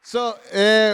So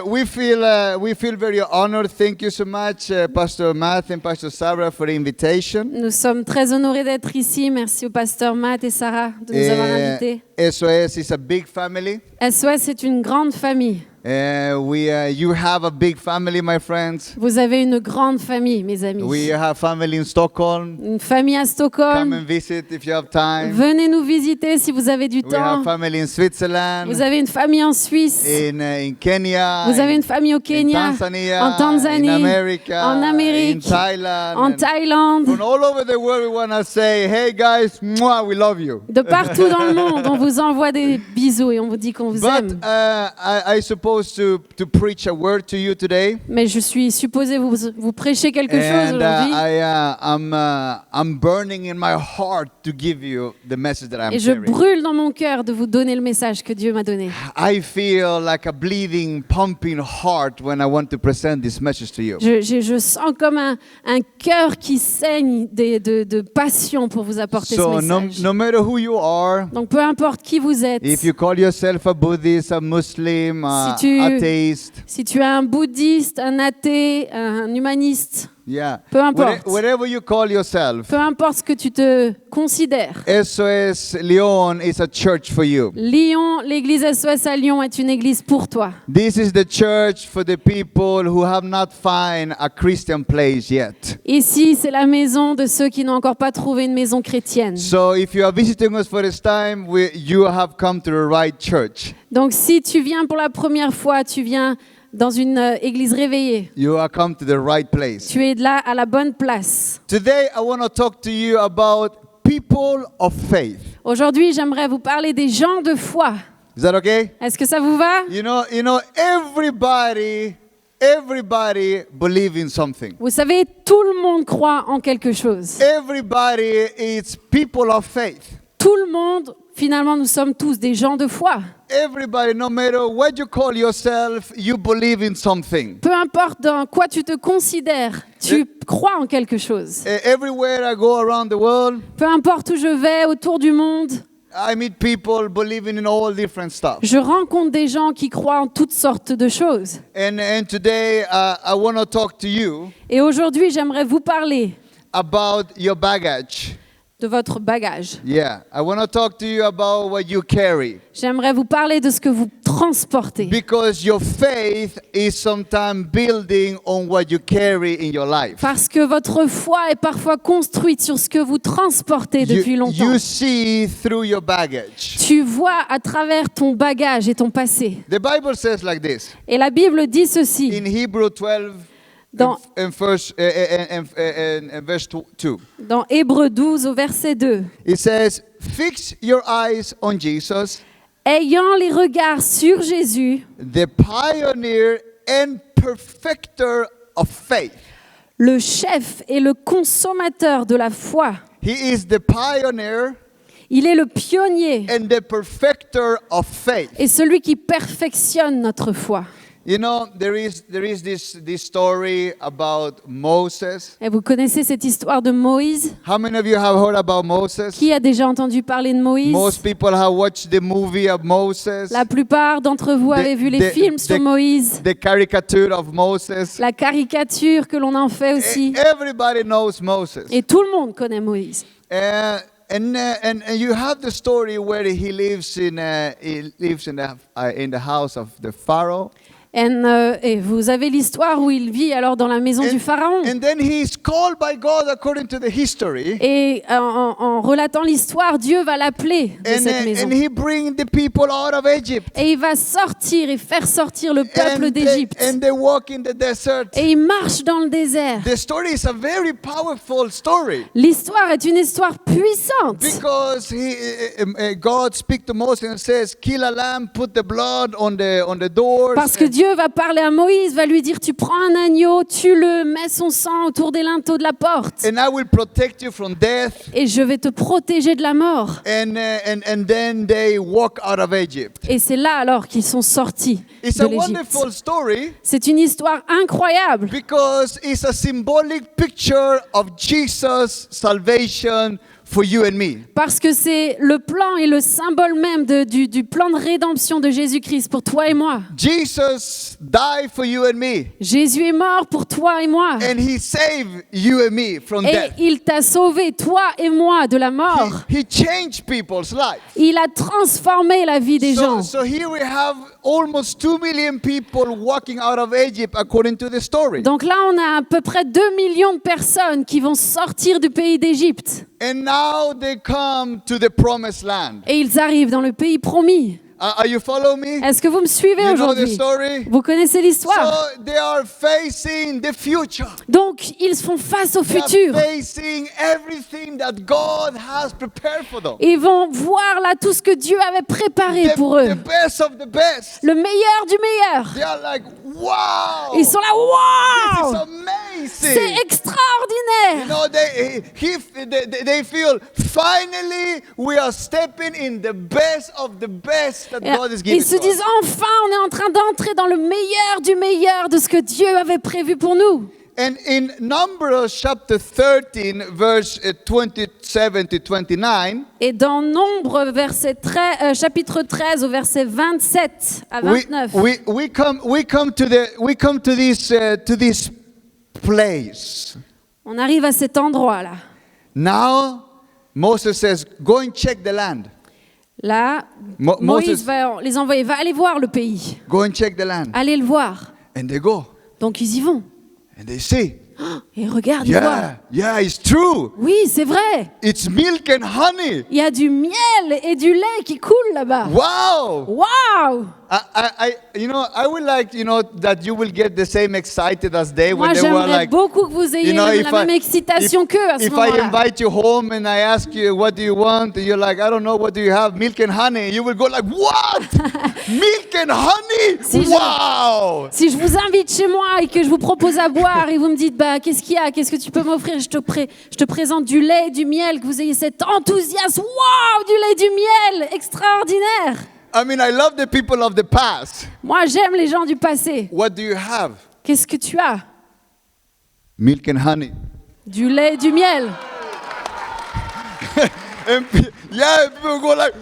we feel very honored. Thank you so much, Pastor Matt and Pastor Sarah, for the invitation. Nous sommes très honorés d'être ici. Merci au pasteur Matt et Sarah de nous avoir invités. SOS is a big family. SOS, c'est une grande famille. You have a big family, my friends. Vous avez une grande famille, mes amis. We have family in Stockholm. Une famille à Come Stockholm. and visit if you have time. Venez nous visiter si vous avez du We have temps. family in Switzerland. Vous avez une famille en Suisse. In Kenya. Vous avez une famille au Kenya, in Tanzania, en Tanzanie, in America, en Amérique, in Thailand, en and Thaïlande. from all over the world. We want to say, hey guys, mwah, we love you. De partout dans le monde, on vous envoie des bisous et on vous dit qu'on vous aime. But I suppose to preach a word to you today. Mais je suis supposée vous prêcher quelque chose And aujourd'hui. I'm burning in my heart to give you the message that I'm Et je sharing. brûle dans mon cœur de vous donner le message que Dieu m'a donné. I feel like a bleeding, pumping heart when I want to present this message to you. Je sens comme un cœur qui saigne de passion pour vous apporter So ce message. no matter who you are, Donc peu importe qui vous êtes, if you call yourself a Buddhist, a Muslim, atheist, si tu es un bouddhiste, un athée, un humaniste, yeah, peu importe. whatever you call yourself, Peu importe ce que tu te considères. SOS Lyon is a church for you. Lyon, l'église SOS à Lyon est une église pour toi. This is the church for the people who have not found a Christian place yet. Ici, c'est la maison de ceux qui n'ont encore pas trouvé une maison chrétienne. So if you are visiting us for this time, you have come to the right church. Donc si tu viens pour la première fois, tu viens dans une église réveillée. You have come to the right place. Tu es là à la bonne place. Today I want to talk to you about people of faith. Aujourd'hui, j'aimerais vous parler des gens de foi. Is that okay? Est-ce que ça vous va? You know, everybody believes in something. Vous savez, tout le monde croit en quelque chose. Everybody is people of faith. Tout le monde, finalement, nous sommes tous des gens de foi. Everybody, no matter what you call yourself, you believe in something. Peu importe dans quoi tu te considères, tu crois en quelque chose. Everywhere I go around the world, Peu importe où je vais, autour du monde, I meet people believing in all different stuff. je rencontre des gens qui croient en toutes sortes de choses. And today I want to talk to you Et aujourd'hui, j'aimerais vous parler about your baggage. de votre bagage. Yeah, I want to talk to you about what you carry. J'aimerais vous parler de ce que vous transportez. Because your faith is sometimes building on what you carry in your life. Parce que votre foi est parfois construite sur ce que vous transportez depuis longtemps. You see through your baggage. Tu vois à travers ton bagage et ton passé. The Bible says like this. Et la Bible dit ceci. In Hebrew 12, Dans, verse 2. dans Hébreux 12 au verset 2. It says, fix your eyes on Jesus, Ayant les regards sur Jésus, the pioneer and perfecter of faith. le chef et le consommateur de la foi. He is the pioneer Il est le pionnier and the perfecter of faith. et celui qui perfectionne notre foi. You know, there is this story about Moses. Et vous connaissez cette histoire de Moïse? How many of you have heard about Moses? Qui a déjà entendu parler de Moïse? Most people have watched the movie of Moses. La plupart d'entre vous avez vu les films sur Moïse. The caricature of Moses. La caricature que l'on en fait aussi. Everybody knows Moses. Et tout le monde connaît Moïse. And you have the story where he lives in the house of the Pharaoh. Et vous avez l'histoire où il vit alors dans la maison du pharaon. And then he is called by God according to the history. Et en relatant l'histoire, Dieu va l'appeler de cette maison. And he brings the people out of Egypt. Et il va sortir et faire sortir le peuple d'Égypte. And they walk in the desert. Et il marche dans le désert. The story is a very powerful story. L'histoire est une histoire puissante. Because God speaks to Moses and says, "Kill a lamb, put the blood on the doors." Parce que Dieu va parler à Moïse, va lui dire, tu prends un agneau, tue-le, mets son sang autour des linteaux de la porte. And I will protect you from death. Et je vais te protéger de la mort. And then they walk out of Egypt. Et c'est là alors qu'ils sont sortis It's de a l'Égypte. wonderful story. C'est une histoire incroyable. Because it's a symbolic picture of Jesus' salvation for you and me. Parce que c'est le plan et le symbole même du plan de rédemption de Jésus-Christ pour toi et moi. Jesus died for you and me. Jésus est mort pour toi et moi. And he saved you and me from Et death. il t'a sauvé, toi et moi, de la mort. He changed people's lives. Il a transformé la vie des gens. So here we have almost 2 million people walking out of Egypt according to the story. Donc là, on a à peu près 2 millions de personnes qui vont sortir du pays d'Égypte. And now they come to the promised land. Et ils arrivent dans le pays promis. Are you following me? Est-ce que vous me suivez You know the aujourd'hui? story? Vous connaissez l'histoire. So they are facing the future. Donc, ils font face au They are futur. facing everything that God has prepared for them. Ils vont voir là tout ce que Dieu avait préparé pour eux. The best of the best. Le meilleur du meilleur. They are like, wow. Ils sont là, This is waouh! amazing. C'est extraordinaire! You know, they feel finally we are stepping in the best of the best that God is giving Ils se to us. disent, enfin, on est en train d'entrer dans le meilleur du meilleur de ce que Dieu avait prévu pour nous. And in Numbers chapter 13, verse 27 to 29, Et dans Nombre, chapitre 13, au verset 27 à 29, we come to this place. on arrive à cet endroit-là. Now Moses says, "Go and check the land. Là, Moses- Moïse va les envoyer, va aller voir le pays, Go and check the land." allez le voir. And they go Donc ils y vont. and they see. Et regarde, ils voient. Yeah, it's true. Oui, c'est vrai. It's milk and honey. Il y a du miel et du lait qui coulent là-bas. Wow. Waouh! I would like, that you will get the same excited as they Moi, when they were j'aimerais like, beaucoup que vous ayez la même excitation qu'eux à ce if I moment-là. invite you home and I ask you, what do you want? And you're like, I don't know, what do you have? Milk and honey. You will go like, what? Milk and honey? Si je- Wow. Si je vous invite chez moi et que je vous propose à boire et vous me dites, qu'est-ce qu'il y a? Qu'est-ce que tu peux m'offrir? Je te présente du lait et du miel, que vous ayez cet enthousiasme. Waouh, du lait et du miel! Extraordinaire! I mean, I love the people of the past. Moi, j'aime les gens du passé. What do you have? Qu'est-ce que tu as? Milk and honey. Du lait et du miel. And people go like,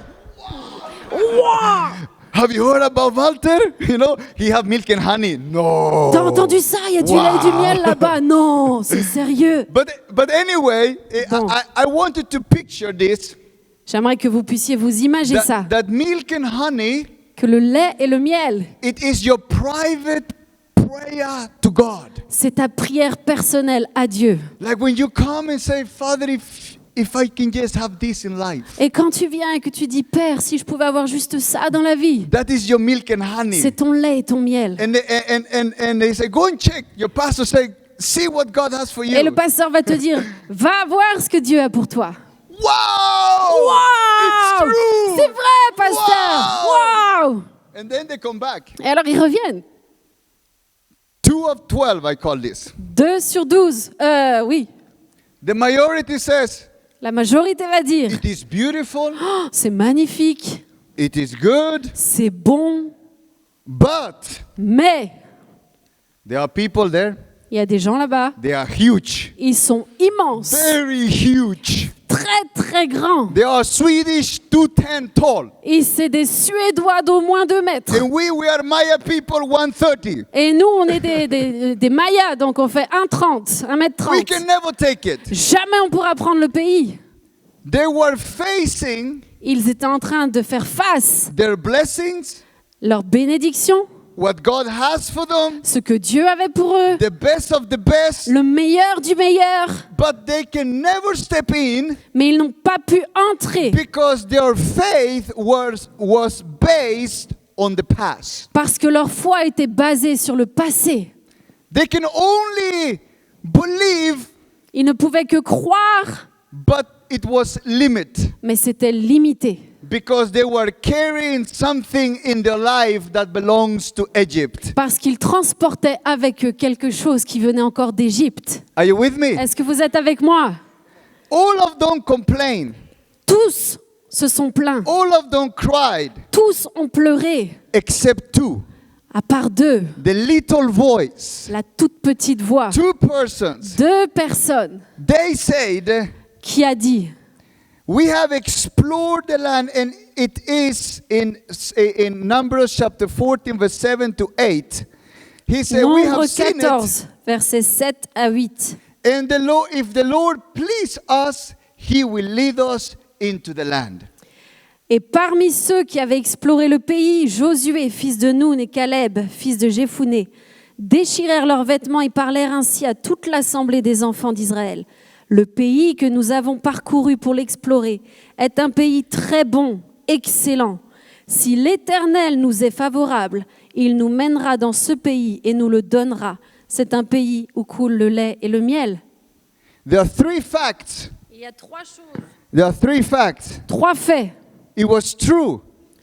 Waouh! have you heard about Walter? He have milk and honey. No. T'as entendu ça? Il y a du lait et du miel là-bas. Non, c'est sérieux. But anyway, Bon. I wanted to picture this. J'aimerais que vous puissiez vous imaginer ça. That milk and honey, Que le lait et le miel, it is your private prayer to God. c'est ta prière personnelle à Dieu. Like when you come and say, Father, if I can just have this in life. Et quand tu viens et que tu dis, Père, si je pouvais avoir juste ça dans la vie, That is your milk and honey. c'est ton lait et ton miel. And they say, go and check. Your pastor say, see what God has for you. Et le pasteur va te dire, va voir ce que Dieu a pour toi. Wow! Waouh! It's true! C'est vrai, pasteur! Waouh! And then they come back. Et alors ils reviennent. 2 of 12, I call this. 2 sur 12. Oui. The majority says, La majorité va dire, it is beautiful, oh, c'est magnifique, it is good, c'est bon, but mais there are people there, il y a des gens là-bas, they are huge, ils sont immenses, very huge. très très grands. They are Swedish 210 tall. Et c'est des Suédois d'au moins 2 mètres. And we are Maya people 130. Et nous, on est des Mayas, donc on fait 1,30, 1,30 We m. can never take it. Jamais on pourra prendre le pays. They were facing Ils étaient en train de faire face their blessings, leur bénédiction, what God has for them, ce que Dieu avait pour eux, the best of the best, le meilleur du meilleur, but they can never step in mais ils n'ont pas pu entrer because their faith was based on the past. parce que leur foi était basée sur le passé. They can only believe, Ils ne pouvaient que croire, but it was limit mais c'était limité. because they were carrying something in their life that belongs to Egypt. Parce qu'ils transportaient avec eux quelque chose qui venait encore d'Égypte. Are you with me? Est-ce que vous êtes avec moi? All of them complained. Tous se sont plaints. All of them cried, Tous ont pleuré, except 2. à part 2. The little voice. La toute petite voix. 2 persons. 2 personnes They said, qui a dit, We have explored the land, and it is in Numbers chapter 14, verse 7 to 8. He said, we Nombre have seen it, 14, versets 7 à 8. and the Lord, if the Lord please us, He will lead us into the land. Et parmi ceux qui avaient exploré le pays, Josué, fils de Nun, et Caleb, fils de Jephuné, déchirèrent leurs vêtements et parlèrent ainsi à toute l'assemblée des enfants d'Israël. Le pays que nous avons parcouru pour l'explorer est un pays très bon, excellent. Si l'Éternel nous est favorable, il nous mènera dans ce pays et nous le donnera. C'est un pays où coule le lait et le miel. There are three facts. Il y a trois choses. There are three facts. Trois faits. It was true.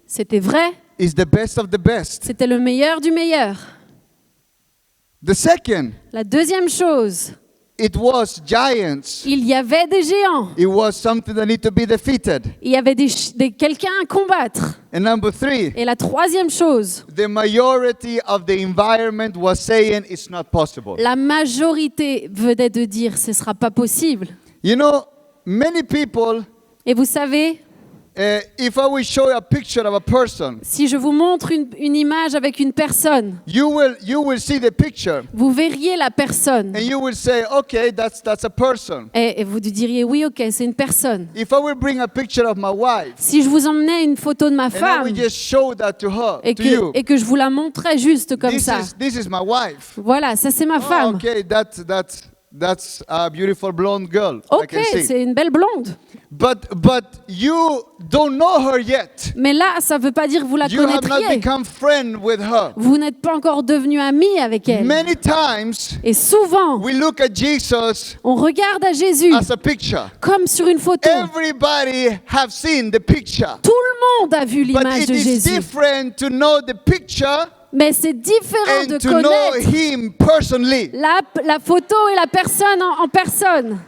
C'était vrai, It's the best of the best. c'était le meilleur du meilleur. The second, La deuxième chose, it was giants. il y avait des géants. It was something that need to be defeated. Il y avait quelqu'un à combattre. And number three, Et la troisième chose, the majority of the environment was saying it's not possible. la majorité venait de dire ce ne sera pas possible. You know, many people, Et vous savez, if I will show you a picture of a person, si je vous montre une image avec une personne, you will see the picture vous verriez la personne. and you will say, okay, that's a person. Et vous diriez, oui, ok, c'est une personne. If I will bring a picture of my wife Si je vous emmenais une photo de ma and I femme will just show that to her, et to you, que je vous la montrais juste comme ça, this is my wife. voilà, ça c'est ma Oh, femme. okay, that's a beautiful blonde girl. I Ok, can see. c'est une belle blonde. But you don't know her yet. Mais là, ça ne veut pas dire que vous la You have not connaîtriez. become friend with her. Vous n'êtes pas encore devenu ami avec elle. Many times Et souvent, we look at Jesus on regarde à Jésus as a picture. comme sur une photo. Everybody have seen the picture. Tout le monde a vu But l'image it de is Jésus. different to know the picture Mais c'est différent and de to know connaître him personally. la photo et la personne en personne.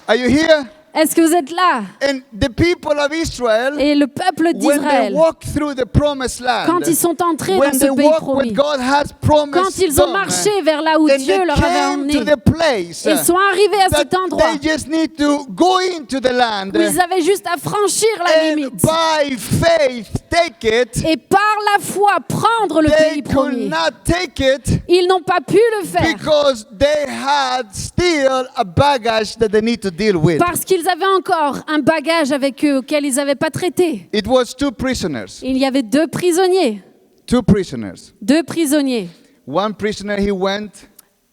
Are you here? Est-ce que vous êtes là? And the people of Israel, Et le peuple when they d'Israël, walk through the promised land, quand ils sont entrés dans when ce they pays walk promis, what God has promised quand ils ont them, marché vers là où and Dieu they leur avait came emmené, to the place ils sont arrivés à that cet endroit they just need to go into the land où ils avaient juste à franchir la and limite by faith take it. et par la foi prendre le They pays could promis. not take it Ils n'ont pas pu le faire because they had still a baggage that they need to deal with. parce qu'ils avaient encore un bagage avec eux auquel ils n'avaient pas traité. It was two prisoners. Il y avait deux prisonniers. Two prisoners. Deux prisonniers. One prisoner, he went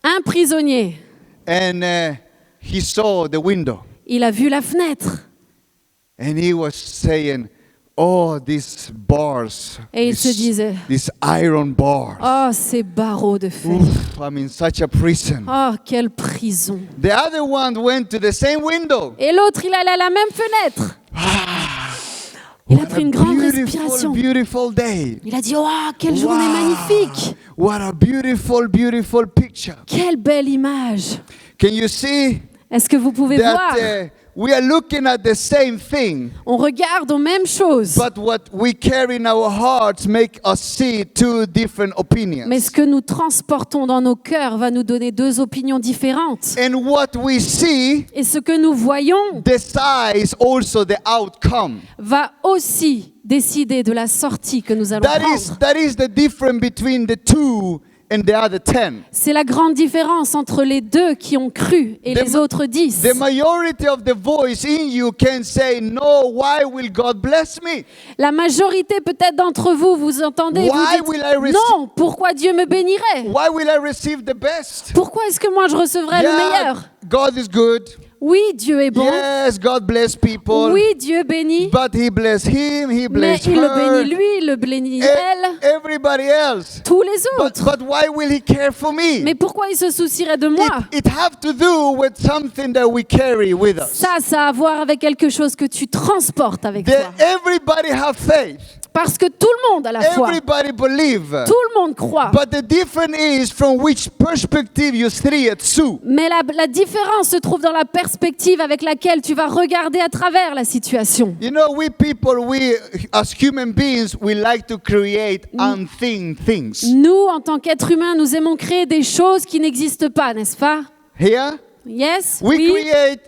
Un prisonnier, and he saw the window il a vu la fenêtre and he was saying, oh, these bars, et il se disait, these iron bars. oh, ces barreaux de fer. Oof, I'm in such a prison. Oh, quelle prison. The other one went to the same window. Et l'autre, il allait à la même fenêtre. Il a What pris a une grande beautiful, respiration. beautiful day. Il a dit, oh, quelle journée Wow. magnifique. What a beautiful, beautiful picture. Quelle belle image. Can you see Est-ce que vous pouvez voir? that we are looking at the same thing, On regarde aux mêmes choses. but what we carry in our hearts make us see two different opinions. Mais ce que nous transportons dans nos cœurs va nous donner deux opinions différentes. And what we see Et ce que nous voyons decides also the outcome. va aussi décider de la sortie que nous allons prendre. That is the difference between the two and the other 10. C'est la grande différence entre les deux qui ont cru et les autres 10. The majority of the voice in you can say, no, why will God bless me? La majorité peut-être d'entre vous, vous entendez, Why vous will I dites, non, pourquoi Dieu me bénirait? Why will I receive the best? Pourquoi est-ce que moi je recevrais le meilleur? God is good. Oui, Dieu est bon. Yes, God bless people. Oui, Dieu bénit. But he bless him, he Mais bless il le her. bénit lui, il le bénit elle, Everybody else. tous les autres. But why will he care for me? Mais pourquoi il se soucierait de moi? It have to do with something that we carry with us. Ça a à voir avec quelque chose que tu transportes avec toi. Everybody have faith. Parce que tout le monde a la foi. Everybody believe. Tout le monde croit. But the difference is from which perspective you see it through. Mais la différence se trouve dans la perspective avec laquelle tu vas regarder à travers la situation. You know, we people, as human beings, we like to create unseen things. Nous, en tant qu'êtres humains, nous aimons créer des choses qui n'existent pas, n'est-ce pas? Here, Yes? we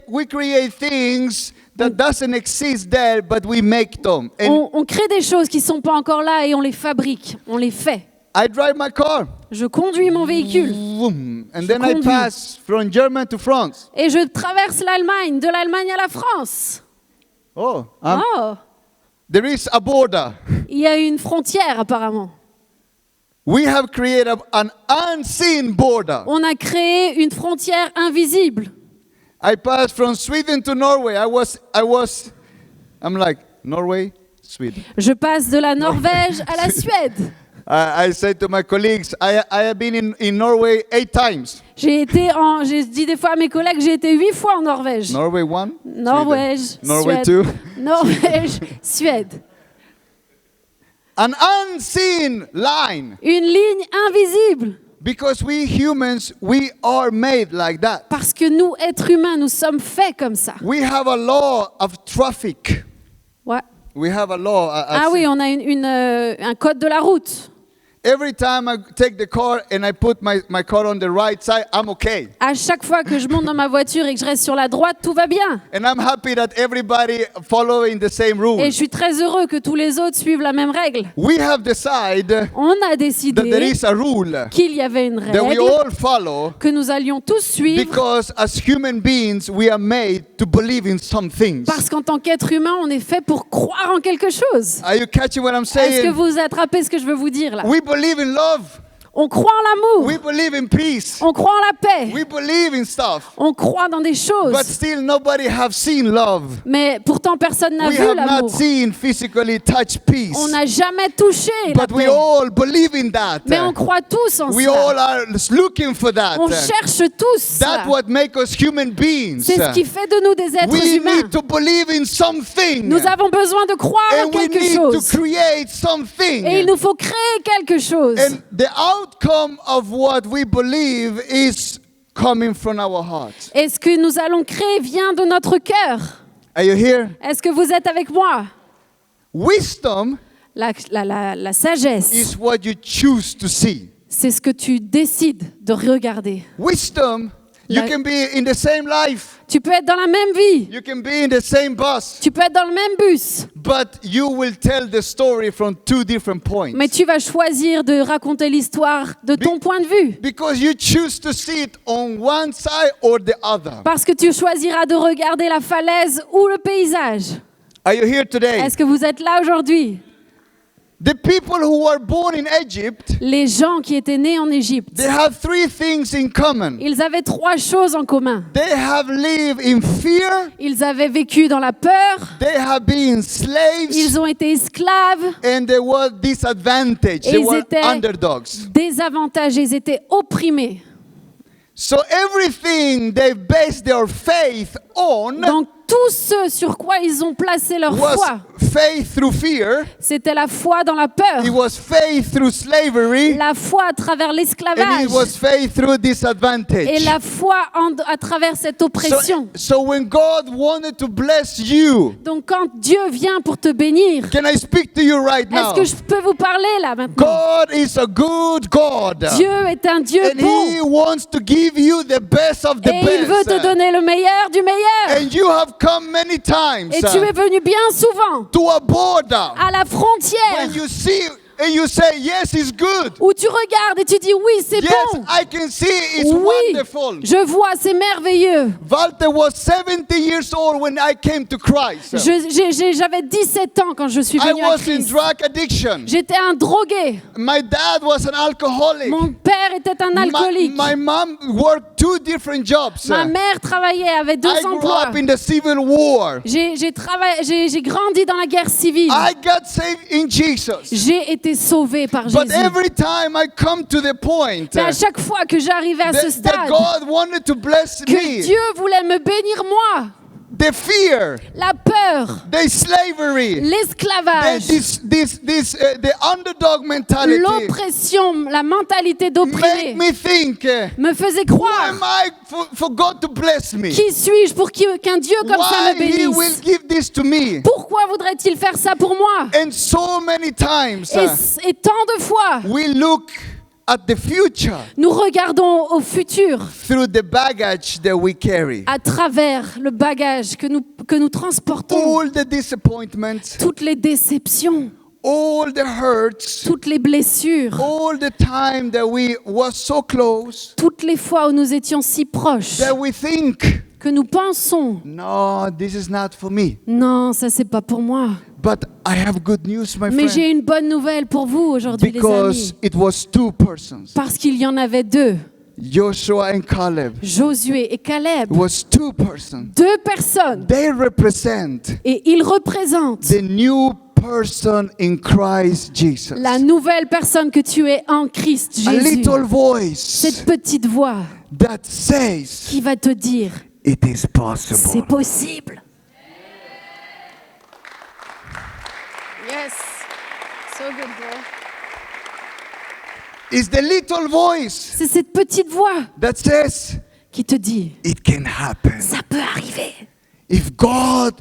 Oui. create things that doesn't exist there, but we make them. And On crée des choses qui ne sont pas encore là et on les fabrique, on les fait. I drive my car. Je conduis mon véhicule Vroom. And Je then I conduis. pass from Germany to France. et je traverse l'Allemagne, de l'Allemagne à la France. Oh, Oh, there is a border. il y a une frontière apparemment. We have created an unseen border. On a créé une frontière invisible. I passed from Sweden to Norway. I'm like, Norway, Sweden. Je passe de la Norvège à la Suède. I said to my colleagues, I have been in Norway 8 times. J'ai dit des fois à mes collègues, j'ai été 8 fois en Norvège. Norway 1? Norvège, Norway Suède. 2? Norvège, Suède. An unseen line. Une ligne invisible. Because we humans, we are made like that. Parce que nous, êtres humains, nous sommes faits comme ça. We have a law of traffic. Ouais. We have a law. Ah oui, on a un code de la route. Every time I take the car and I put my car on the right side, I'm okay. À chaque fois que je monte dans ma voiture et que je reste sur la droite, tout va bien. And I'm happy that everybody following the same rules. Et je suis très heureux que tous les autres suivent la même règle. We have decided On a that there décidé is a rule qu'il y avait une that we règle all follow que nous allions tous suivre because as human beings we are made to believe in some things. parce qu'en tant qu'être humain, on est fait pour croire en quelque chose. Are you catching what I'm Est-ce que saying? vous attrapez ce que je veux vous dire là? We believe in love. On croit en We l'amour, believe in peace. on croit en la paix, We believe in stuff. on croit dans des But choses. still nobody have seen love. Mais pourtant, personne n'a We vu have not l'amour. seen physically touch peace. On n'a jamais touché la But we paix. all believe in that. Mais on croit tous en We ça. all are looking for that. On cherche tous That's ça. what makes us human beings. C'est ce qui fait de nous des êtres We humains. need to believe in something. Nous avons besoin de croire en And we quelque need to chose. create something. Et il nous faut créer quelque chose. And the outcome of what we believe is coming from our heart. Et ce que nous allons créer vient de notre cœur. Are you here? Est-ce que vous êtes avec moi? Wisdom La sagesse, is what you choose to see. c'est ce que tu décides de regarder. Wisdom, you La- can be in the same life. Tu peux être dans la même vie. You can be in the same bus. Tu peux être dans le même bus. But you will tell the story from two different points. Mais tu vas choisir de raconter l'histoire de ton point de vue. Because you choose to see it on one side or the other. Parce que tu choisiras de regarder la falaise ou le paysage. Are you here today? Est-ce que vous êtes là aujourd'hui? The people who were born in Egypt, Les gens qui étaient nés en Égypte, they have three things in common. ils avaient 3 choses en commun. They have lived in fear, Ils avaient vécu dans la peur, they have been slaves, ils ont été esclaves, and they were disadvantaged. Et They ils were étaient- underdogs. désavantagés, ils étaient opprimés. So everything they based their faith on Donc tout ce sur quoi ils ont placé leur was foi, faith through fear. c'était la foi dans la peur, It was faith through slavery, la foi à travers and l'esclavage it was faith through disadvantage. et la foi à travers cette oppression. So when God wanted to bless you, Donc quand Dieu vient pour te bénir, can I speak to you right est-ce now? que je peux vous parler là maintenant? God is a good God. Dieu est un Dieu And He bon wants to give you the best of the et il veut te best. donner le meilleur du meilleur. And you have come many times Et tu es venu bien souvent to a border à la frontière when you see and you say, yes, it's good. où tu regardes et tu dis oui, c'est Yes, bon. I can see it's Oui, wonderful. je vois, c'est merveilleux. Walter was 70 years old when I came to Christ. J'avais 17 ans quand je suis I venu à was in Christ. drug addiction. J'étais un drogué. My dad was an alcoholic. Mon père était un alcoolique. My mom worked 2 different jobs. Ma mère travaillait, avait 2 I grew emplois. up in the Civil War. J'ai grandi dans la guerre civile. I got saved in Jesus. J'ai été sauvé par But Jésus. every time I come to the point Mais à chaque fois que j'arrivais à ce that stade, God wanted to bless que me, Dieu voulait me bénir moi, the fear, la peur, the slavery, l'esclavage, the underdog mentality l'oppression, la mentalité make d'opprimé me think, me faisait who croire. am I for God to bless me? Qui suis-je pour qu'un Dieu comme ça Why me He will bénisse? give this to me? Pourquoi voudrait-il faire ça pour moi? And so many times Et tant de fois, we look at the future Nous regardons au futur through the baggage that we carry. à travers le bagage que nous transportons. All the disappointments, Toutes les déceptions, all the hurts, toutes les blessures, all the time that we were so close, toutes les fois où nous étions si proches, that we think, que nous pensons, no, this is not for me. non, ça c'est pas pour moi. But I have good news, my Mais friend, j'ai une bonne nouvelle pour vous aujourd'hui, les because amis. it was two persons, Parce qu'il y en avait deux, Joshua and Caleb. Josué et Caleb. It was two persons. Deux personnes. They represent Et ils représentent the new person in Christ Jesus. la nouvelle personne que tu es en Christ A Jésus. little voice Cette petite voix that says, qui va te dire, it is c'est possible. possible. Yes. So good, bro. It's the little voice C'est cette petite voix that says, qui te dit, it can happen. ça peut arriver. If God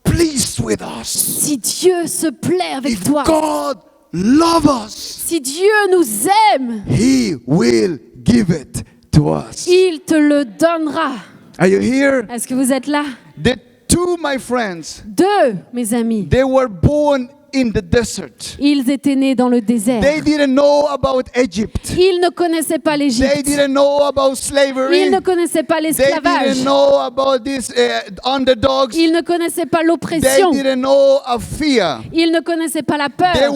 pleased with us, Si Dieu se plaît avec if toi, God loves us, si Dieu nous aime, He will give it to us. il te le donnera. Are you here? Est-ce que vous êtes là? The two, my friends, Deux, mes amis, they were born in the desert. ils étaient nés dans le désert. They didn't know about Egypt. Ils ne connaissaient pas They l'Égypte. didn't know about slavery. Ils ne connaissaient pas They l'esclavage. didn't know about these underdogs. Ils ne connaissaient pas They l'oppression. didn't know of fear. Ils ne connaissaient pas la They peur.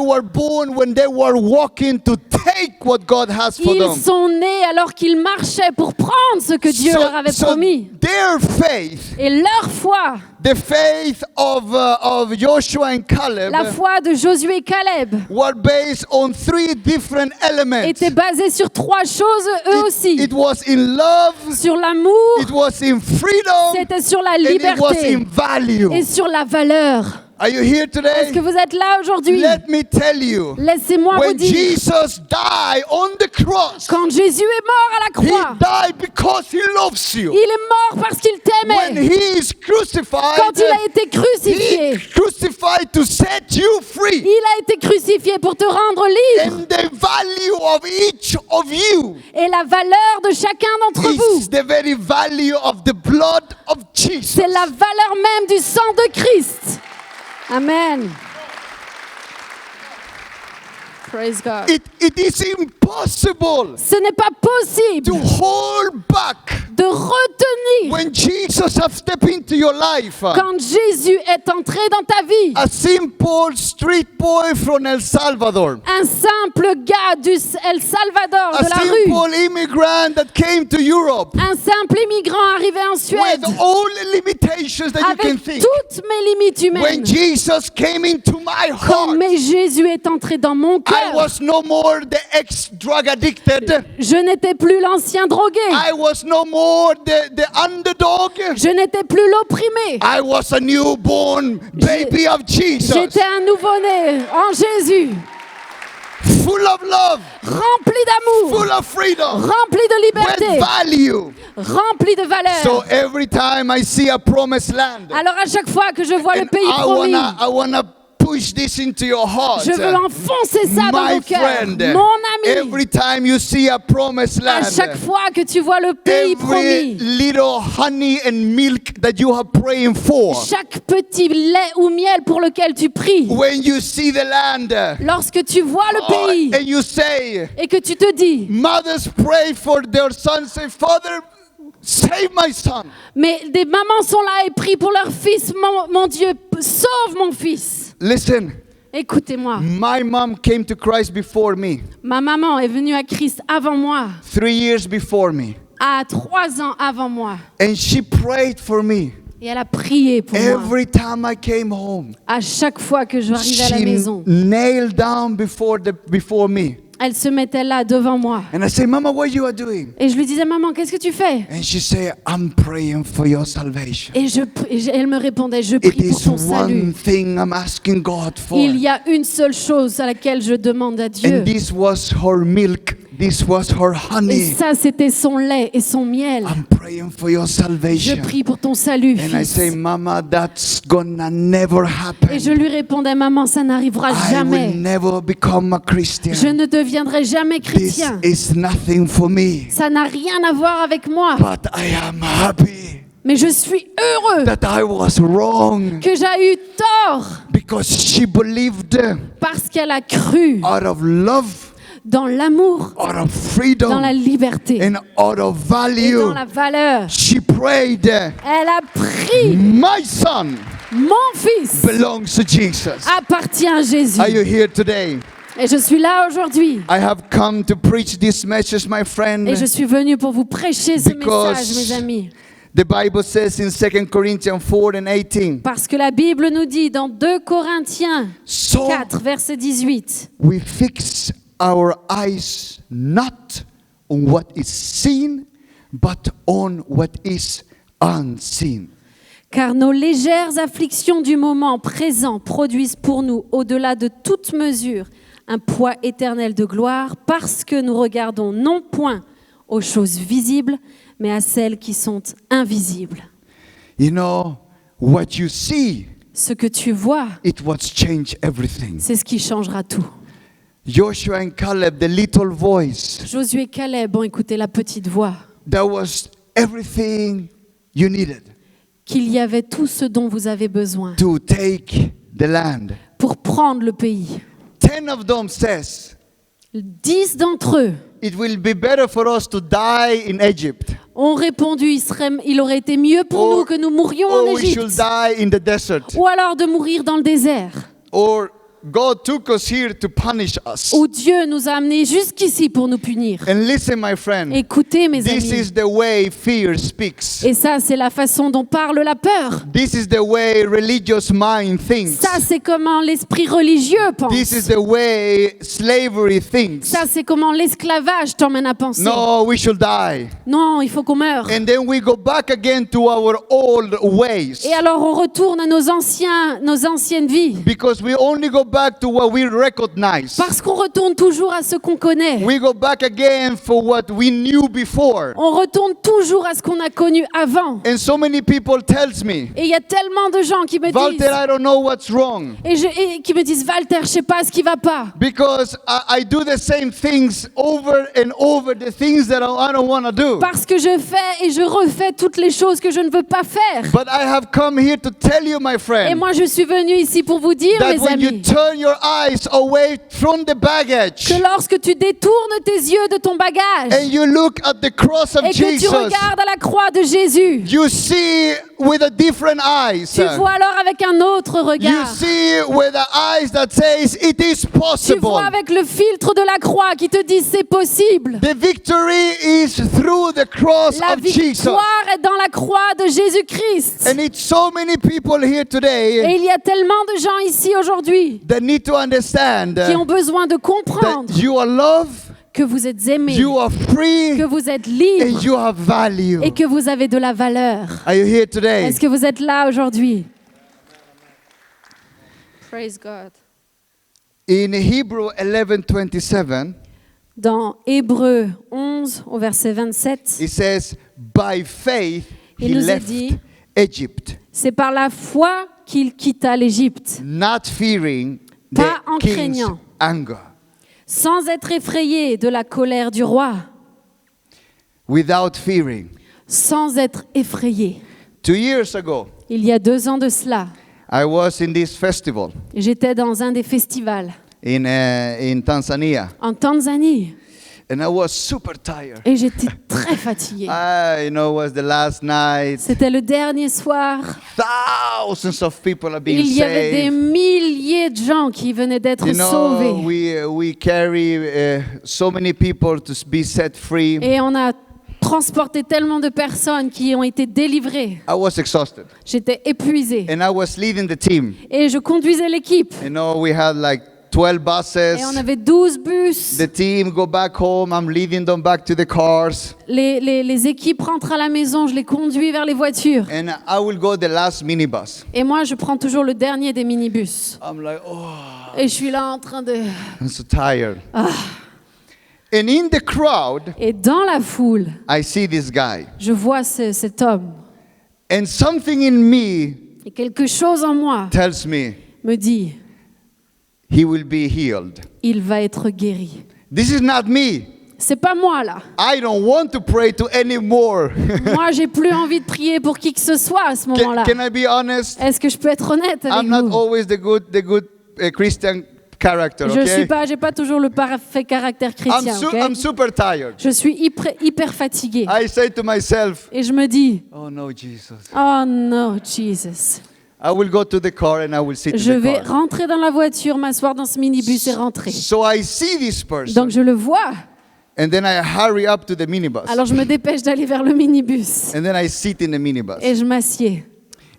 were born when they were walking to take what God has for Ils them. sont nés alors qu'ils marchaient pour prendre ce que Dieu leur avait promis. Their faith, Et leur foi, the faith of Joshua and Caleb, la foi de Josué et Caleb, were based on three different elements. était basée sur trois choses eux aussi. It was in love, Sur l'amour, it was in freedom, c'était sur la and it was in liberté value. et sur la valeur. Are you here Est-ce today? que vous êtes là aujourd'hui? Let me tell you, Laissez-moi vous when dire, Jesus died on the cross, quand Jésus est mort à la He croix, died because He loves you. il est mort parce qu'il When t'aimait. He is crucified, Quand il a été crucifié, He crucified to set you free. il a été crucifié pour te rendre libre. And the value of each of you Et la valeur de chacun d'entre vous, is the very value of the blood of Jesus. c'est la valeur même du sang de Christ. Amen. Praise God. It is impossible Ce n'est pas possible to hold back de retenir when Jesus has stepped into your life. quand Jésus est entré dans ta vie. A simple street boy from El Salvador. Un simple gars du El Salvador, A de la rue. simple immigrant that came to Europe Un simple immigrant arrivé en Suède. with all the limitations that you can Avec think. toutes mes limites When humaines. Jesus came into my Quand heart, Jésus est entré dans mon I cœur, was no more the ex-drug addicted. je n'étais plus l'ancien drogué. I was no more the underdog. Je n'étais plus l'opprimé. I was a newborn baby of Jesus, J'étais un nouveau-né en Jésus, full of love, rempli d'amour, full of freedom, rempli de with liberté, value. rempli de valeur. So every time I see a promised land, Alors à chaque fois que je vois le and pays promis, I wanna push this into your heart. je veux enfoncer ça dans My vos cœurs. friend, Mon ami, every time you see a promised à land, chaque fois que tu vois le pays every promis, little honey and milk that you are praying for, chaque petit lait ou miel pour lequel tu pries, when you see the land, lorsque tu vois le pays and you say, et que tu te dis, mothers pray for their sons, say, Father, save my son. mais des mamans sont là et prient pour leur fils, mon Dieu, sauve mon fils. Listen, Écoutez-moi, my mom came to Christ before me, ma maman est venue à Christ avant moi, 3 years before me, à 3 ans avant moi, and she prayed for me. et elle a prié pour moi. Every time I came home, À chaque fois que je arrivais à la she maison, knelt down before me. elle se mettait là devant moi. And I say, Mama, what you are doing? Et je lui disais, maman, qu'est-ce que tu fais? And she said, I'm praying for your salvation. Et elle me répondait, je It prie pour is ton one salut. thing I'm asking God for. Il y a une seule chose à laquelle je demande à Dieu. And this was her milk This was her Et honey. ça, c'était son lait et son miel. I'm praying for your Je salvation. prie pour ton salut, And I fils. say, Mama, that's gonna never Et je happen. lui répondais, maman, ça n'arrivera I will jamais. never become a Je Christian. ne deviendrai jamais This chrétien. is nothing for me. Ça n'a rien à voir avec moi. But I am happy Mais je suis heureux that I was wrong que j'ai eu tort because she believed parce qu'elle a cru out of love, dans l'amour, out of dans freedom, la liberté and out of et dans value. la valeur. She prayed, Elle a pris my son mon fils belongs to Jesus. appartient à Jésus. Are you here today? Et je suis là aujourd'hui. I have come to preach this message, my friend. Et je suis venue pour vous prêcher ce Because message, mes amis. The Bible says in 2 Corinthians 4 and 18, Parce que la Bible nous dit dans 2 Corinthiens so 4, verset 18, we fix our eyes not on what is seen, but on what is unseen. car nos légères afflictions du moment présent produisent pour nous, au-delà de toute mesure, un poids éternel de gloire, parce que nous regardons non point aux choses visibles, mais à celles qui sont invisibles. You know, what you see, Ce que tu vois, it will change everything. c'est ce qui changera tout. Joshua and Caleb, the little voice, Josué et Caleb ont écouté la petite voix, that was everything you needed qu'il y avait tout ce dont vous avez besoin to take the land. pour prendre le pays. 10 of them says, 10 d'entre eux it will be better for us to die in Egypt, ont répondu, il aurait été mieux pour nous que nous mourions en or we should Égypte, die in the desert, ou alors de mourir dans le désert, or God took us here to punish us. où Dieu nous a amenés jusqu'ici pour nous punir. And listen, my friend, Écoutez, mes this amis, is the way fear speaks. et ça, c'est la façon dont parle la peur. This is the way religious mind thinks. Ça, c'est comment l'esprit religieux pense. This is the way slavery thinks. Ça, c'est comment l'esclavage t'emmène à penser. No, we should die. Non, il faut qu'on meure. And then we go back again to our old ways. Et alors, on retourne à nos anciennes vies. Because we only go back to what we recognize. Parce qu'on retourne toujours à ce qu'on connaît. We go back again for what we knew before. On retourne toujours à ce qu'on a connu avant. And so many people tells me, Et il y a tellement de gens qui me Walter, disent, I don't know what's wrong. et qui me disent, Walter, je sais pas ce qui va pas. Because I do the same things over and over, the things that I don't want to do. Parce que je fais et je refais toutes les choses que je ne veux pas faire. But I have come here to tell you, my Et friend, moi, je suis venue ici pour vous dire, that mes when you amis, turn your eyes away from the baggage que lorsque tu détournes tes yeux de ton bagage and you look at the cross of et que tu Jesus, regardes à la croix de Jésus, you see with a different eyes. tu vois alors avec un autre You regard. see with the eyes that says it is Tu possible. vois avec le filtre de la croix qui te dit c'est possible. The victory is through the cross La of Jesus. victoire est dans la croix de Jésus-Christ. And it's so many people here Et today il y a tellement de gens ici aujourd'hui that need to understand qui ont besoin de comprendre that you are loved, que vous êtes aimés, you are free, que vous êtes and libres you have value. et que vous avez de la valeur. Are you here today? Est-ce que vous êtes là aujourd'hui? Praise God. In Hebrew 11:27, Dans Hébreux 11, au verset 27, it says, "By faith he Il nous est left dit- Egypt, c'est par la foi qu'il quitta l'Égypte, not fearing the Pas en king's craignant. anger, sans être effrayé de la colère du roi, without fearing." sans être effrayé. 2 years ago, Il y a 2 ans de cela, I was in this festival j'étais dans un des festivals in Tanzania, en Tanzanie and I was super tired. et j'étais très fatiguée. You know, it was the last night. C'était le dernier soir. Thousands of people are being Il y avait des saved. milliers de gens qui venaient d'être You know, sauvés. we carry so many people to be set free. Et on a transporté tellement de personnes qui ont été délivrées. I was exhausted, J'étais épuisée. and I was leading the team. Et je conduisais l'équipe. You know, we had like 12 buses. Et on avait 12 bus. The team go back home. I'm leading them back to the cars, Les équipes rentrent à la maison, je les conduis vers les voitures. and I will go the last minibus. Et moi, je prends toujours le dernier des minibus. I'm like, oh, Et je suis là en train de... I'm so tired. And in the crowd, Et dans la foule, I see this guy. je vois cet homme. And something in me Et quelque chose en moi tells me dit, he will be healed. il va être guéri. This is not me. C'est pas moi là. I don't want to pray to anymore. Moi, j'ai plus envie de prier pour qui que ce soit à ce moment-là. Can I be honest? Est-ce que je peux être honnête avec I'm not vous? always the good Christian character, okay? J'ai pas toujours le parfait caractère chrétien. ok? I'm super tired. Je suis hyper fatiguée. I say to myself, Et je me dis, oh no, Jesus. oh non, Jesus. I will go to the car and I will sit Je in the vais car. rentrer dans la voiture, m'asseoir dans ce minibus et rentrer. So I see this person. Donc je le vois. And then I hurry up to the minibus. Alors je me dépêche d'aller vers le minibus. And then I sit in the minibus. Et je m'assieds.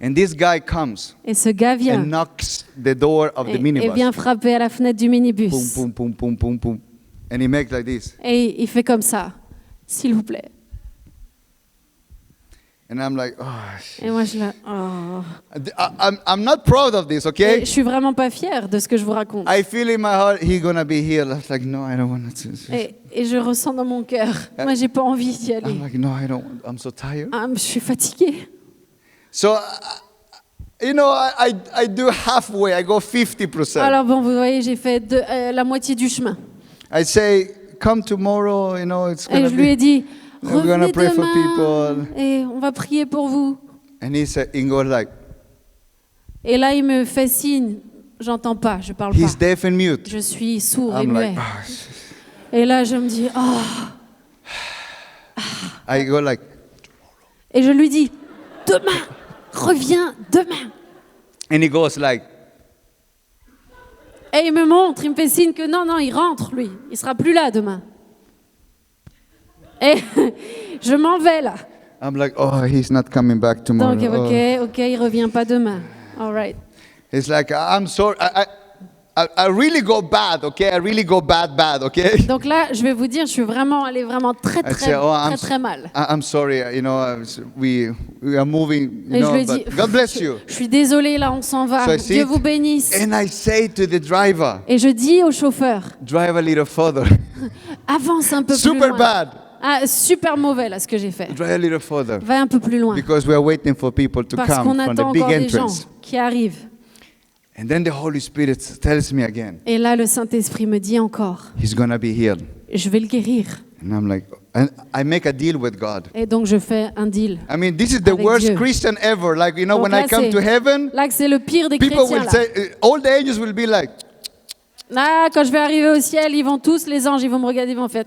And this guy comes Et ce gars vient. and knocks the door of the Et minibus. vient frapper à la fenêtre du minibus. Boom, boom, boom, boom, boom, boom. And he makes like this. Et il fait comme ça. S'il vous plaît. And I'm like, oh, Et moi je la... Oh. I'm not proud of this, Et okay? je suis vraiment pas fière de ce que je vous raconte. I feel in my heart, he's gonna be healed. I was like, no, I don't want to. Et je ressens dans mon cœur. Moi j'ai pas envie d'y aller. I'm like, no, I don't. I'm so tired. Ah, je suis fatiguée. So, you know, I do halfway. I go 50%. Alors bon, vous voyez, j'ai fait la moitié du chemin. I say, come tomorrow. You know, it's Et gonna je lui ai be. dit, We're gonna revenez pray for demain people. et on va prier pour vous. And he goes like, Et là, il me fait signe, j'entends pas, je parle he's pas. deaf and mute. Je suis sourd et I'm muet. like, Et là, je me dis, oh. I go like, Et je lui dis, demain, reviens demain. and he goes like, Et il me montre, il me fait signe que non, il rentre, lui. Il sera plus là demain. Et je m'en vais là. I'm like, oh, he's not coming back tomorrow. Donc, ok, il revient pas demain. All right. It's like, I'm sorry. I really go bad, okay? I really go bad, okay? Donc là, je vais vous dire, je suis vraiment allée vraiment très I mal. I'm sorry, you know, we are moving, you Et je know, lui ai dit, but God bless you. je suis désolée, là, on s'en va. So I Dieu sit, vous bénisse. And I say to the driver, Et je dis au chauffeur, drive a little further. avance un peu plus Super loin. bad. Ah, super mauvais là ce que j'ai fait. Drive a little further. Va un peu plus loin. Because we are waiting for people to Parce come qu'on from attend the big encore des gens entrance. qui arrivent. And then the Holy Spirit tells me again, Et là, le Saint-Esprit me dit encore, he's going to be healed. je vais le guérir. And I'm like, and I make a deal with God. Et donc, je fais un deal. I mean, this is the Avec worst Dieu. Christian ever. Like, you know, Donc when là, I come c'est- to heaven, Là, que c'est le pire des people chrétiens. will Là. say, all the angels will be like, Là, quand je vais arriver au ciel, ils vont tous, les anges, ils vont me regarder, ils vont faire...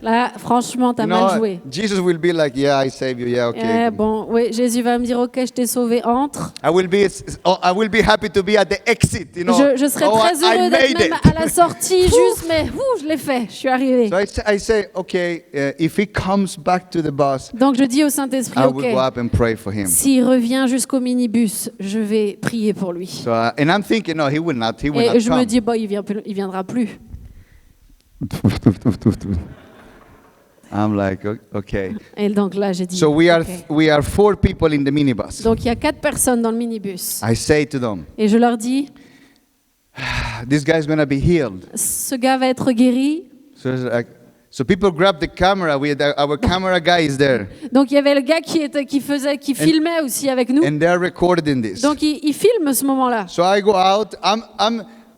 Là, franchement, t'as you mal know, joué. Jesus will be like, yeah, I saved you. Yeah, okay. Bon, oui, Jésus va me dire, ok, je t'ai sauvé, entre. I will be happy to be at the exit, you know. Je serai Oh, très I heureux d'être made même it. à la sortie, juste, mais je l'ai fait, je suis arrivée. So I say, okay, if he comes back to the bus, Donc je dis au Saint-Esprit, I ok, will go up and pray for him. s'il revient jusqu'au minibus, je vais prier pour lui. So, and I'm thinking, no, he will not Et je me come. dis, bon, il viendra plus. I'm like, okay. Et donc là, j'ai dit, So ok. we are 4 people in the minibus. Donc il y a 4 personnes dans le minibus. I say to them, Et je leur dis, this guy's going to be healed. ce gars va être guéri. So people grab the camera. Our camera guy is there. Donc il y avait le gars qui filmait aussi avec nous. And they're recording this. Donc il filme ce moment-là. So I go out.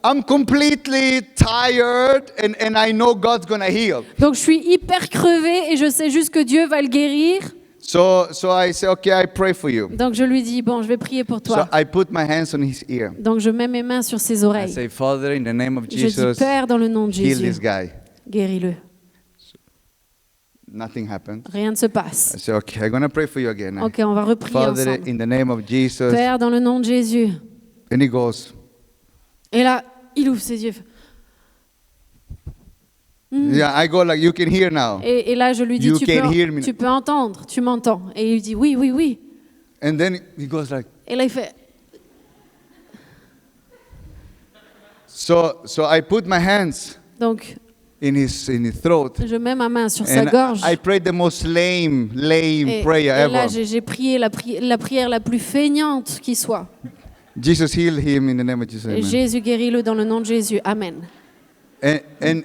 I'm completely tired and I know God's going to heal. Donc je suis hyper crevée et je sais juste que Dieu va le guérir. So I say, okay, I pray for you. Donc je lui dis, bon, je vais prier pour So toi. I put my hands on his ear. Donc je mets mes mains sur ses I oreilles. say, Father, in the name of Je dis, Jesus, Père, dans le nom de heal Jésus, this guy. guéris-le. Nothing happened. Rien ne se passe. I say, okay, I'm going to pray for you again. Ok, on va reprier Father, ensemble. in the name of Jesus. Père, dans le nom de Jésus. And he goes, Et là, il ouvre ses yeux. yeah, I go like, you can hear now. Et là, je lui dis, You can hear me. tu peux entendre, tu m'entends. Et il dit, oui, oui, oui. And then he goes like, Et là, il fait, so I put my hands donc, in his throat. je mets ma main sur sa And gorge. I prayed the most lame Et prayer là, ever. j'ai prié la prière la plus feignante qui soit. Jesus heal him in the name of Jesus. Et Amen. Jésus guéris-le dans le nom de Jésus. Amen. And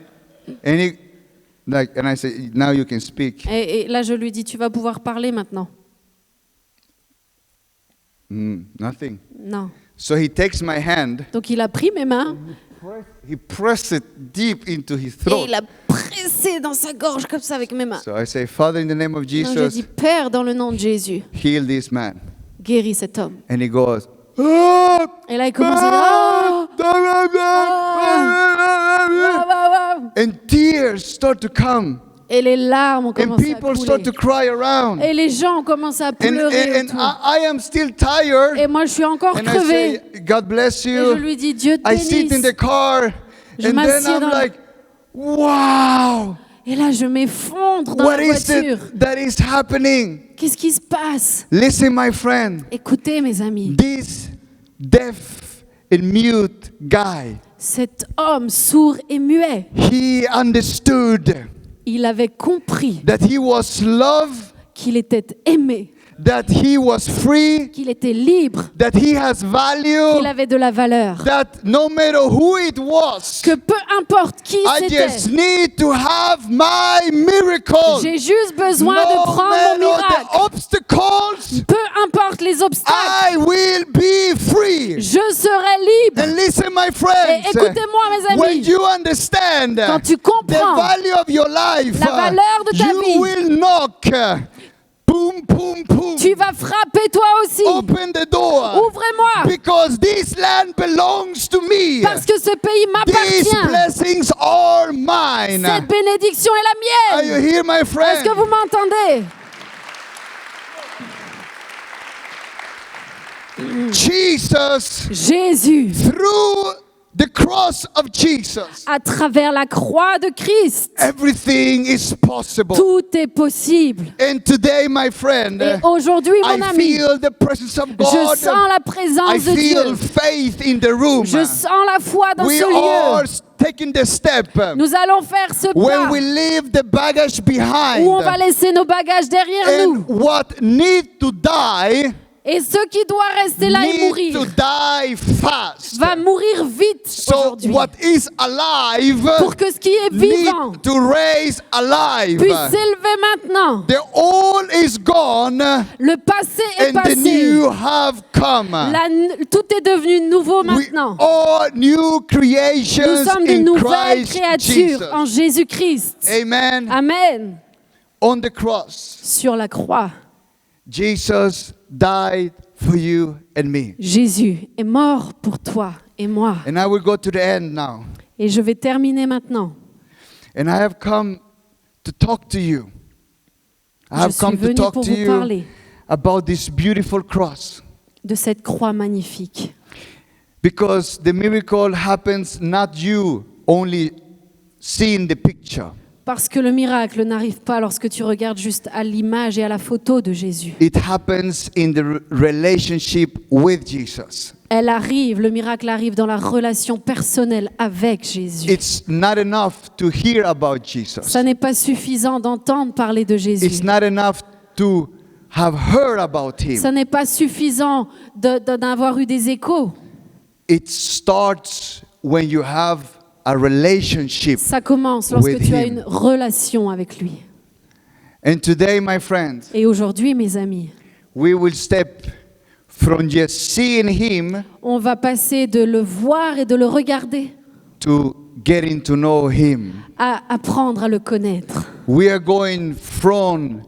and I say, now you can speak. Et là, je lui dis, tu vas pouvoir parler maintenant. Nothing. Non. So he takes my hand, Donc il a pris mes mains he pressed it deep into his et throat. il a pressé dans sa gorge comme ça avec mes mains. So I say, Father, in the name of Donc je Jesus, dis, Père, dans le nom de Jésus, heal this man. guéris cet homme. And he goes, "Ah, Et là, il commence ah, à... and tears start to come. Et les larmes ont And commencé à people start to couler. cry around. Et les gens ont commencé à And, pleurer and autour. I am still tired. Et moi, je suis encore And I crevée. say, God bless Et je you. lui dis, Dieu te I sit in bénisse. the car. Je And then m'assieds I'm dans- like, wow, Et là, je m'effondre dans what la is voiture. it that is happening? Qu'est-ce qui se passe? Listen, my friend, Écoutez, mes amis, this deaf and mute guy, cet homme sourd et muet, he understood il avait compris that he was loved, qu'il était aimé, that he was free, qu'il était libre, that he has value, qu'il avait de la valeur. that no matter who it was, Que peu importe qui I just c'était, need to have my miracle. j'ai juste besoin de No prendre matter mon the miracle. obstacles, Peu importe les obstacles, I will be free. je serai libre. And listen, my Et friends, écoutez-moi, mes when amis, you understand quand tu the comprends value of your life, la valeur de ta vie, you will knock. Boom, boom, boom. tu vas frapper toi aussi. Open the door. Ouvrez-moi, Because this land belongs to me. parce que ce pays These m'appartient. blessings are mine. Cette bénédiction est Are la you mienne. here, my Est-ce friend? que vous m'entendez? Jesus, Jésus, through the cross of Jesus, à travers la croix de Christ, everything is possible. tout est possible. And today, my friend, Et aujourd'hui, mon I ami, feel the presence of je God. sens la I présence de feel Dieu. faith in the room. Je sens la foi dans We ce are lieu. taking the step. Nous allons faire ce When pas we leave the baggage behind, où on va laisser nos bagages derrière and nous. what need to die Et ce qui doit rester là et need to mourir die fast. va mourir vite So aujourd'hui. what is alive Pour que ce qui est vivant need to raise alive. puisse s'élever maintenant. The old is gone Le passé est and the passé. new have come. Tout est devenu nouveau We maintenant. are new Nous creations sommes de in nouvelles Christ créatures Jesus. en Jésus-Christ. Amen. Amen. On the cross, Sur la croix, Jesus died for you and me. Jésus est mort pour toi et moi. And I will go to the end now. Et je vais terminer maintenant. And I have come to talk to you. I Je have suis come to venu talk pour to vous you parler about this beautiful cross. de cette croix magnifique. Because the miracle happens not you only seeing the picture. Parce que le miracle n'arrive pas lorsque tu regardes juste à l'image et à la photo de Jésus. It happens in the relationship with Jesus. Le miracle arrive dans la relation personnelle avec Jésus. It's not enough to hear about Jesus. Ça n'est pas suffisant d'entendre parler de It's Jésus. not enough to have heard about him. Ça n'est pas suffisant d'avoir eu des échos. It starts when you have a relationship. Ça commence lorsque With tu as him. une relation avec lui. And today, my friends, Et aujourd'hui, mes amis, we will step from just seeing him on va passer de le voir et de le regarder to getting to know him. à apprendre à le connaître. We are going from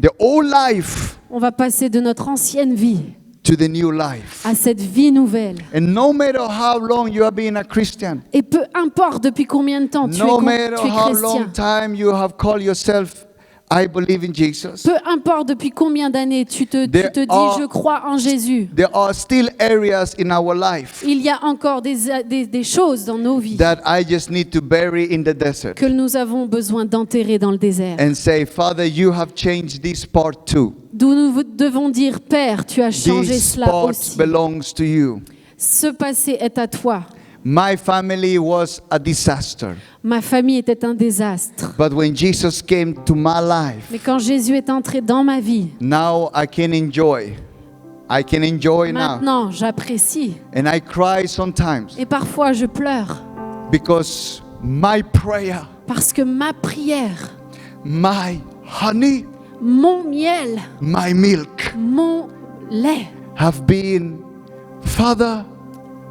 the old life On va passer de notre ancienne vie to the new life. à cette vie nouvelle. And no matter how long you have been a Christian, Et peu importe depuis combien de temps tu no es matter how long chrétien, time you have called yourself, I believe in Jesus, peu importe depuis combien d'années tu te There dis are- je crois en Jésus, there are still areas in our life il y a encore des choses dans nos vies that I just need to bury in the desert que nous avons besoin d'enterrer dans le désert. and say, Father, you have changed this part too. D'où nous devons dire, Père, tu as changé This cela part aussi. belongs to you. Ce passé est à toi. My family was a disaster. Ma famille était un désastre. But when Jesus came to my life, Mais quand Jésus est entré dans ma vie, now I can enjoy. I can enjoy now. maintenant j'apprécie. And I cry sometimes Et parfois je pleure. because my prayer Parce que ma prière, my honey, mon miel, my milk mon lait have been, Father,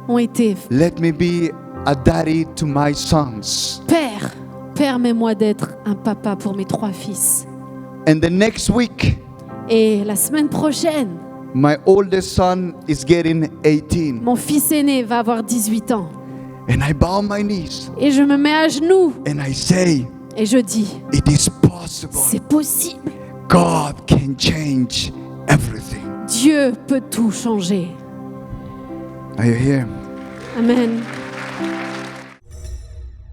ont été let me be a daddy to my sons. Père, permets-moi d'être un papa pour mes 3 fils. And the next week, Et la semaine prochaine, my oldest son is getting 18. mon fils aîné va avoir 18 ans. And I bow my knees Et je me mets à genoux and I say, et je dis, it is possible. c'est possible. God can change everything. Dieu peut tout changer. Are you here? Amen.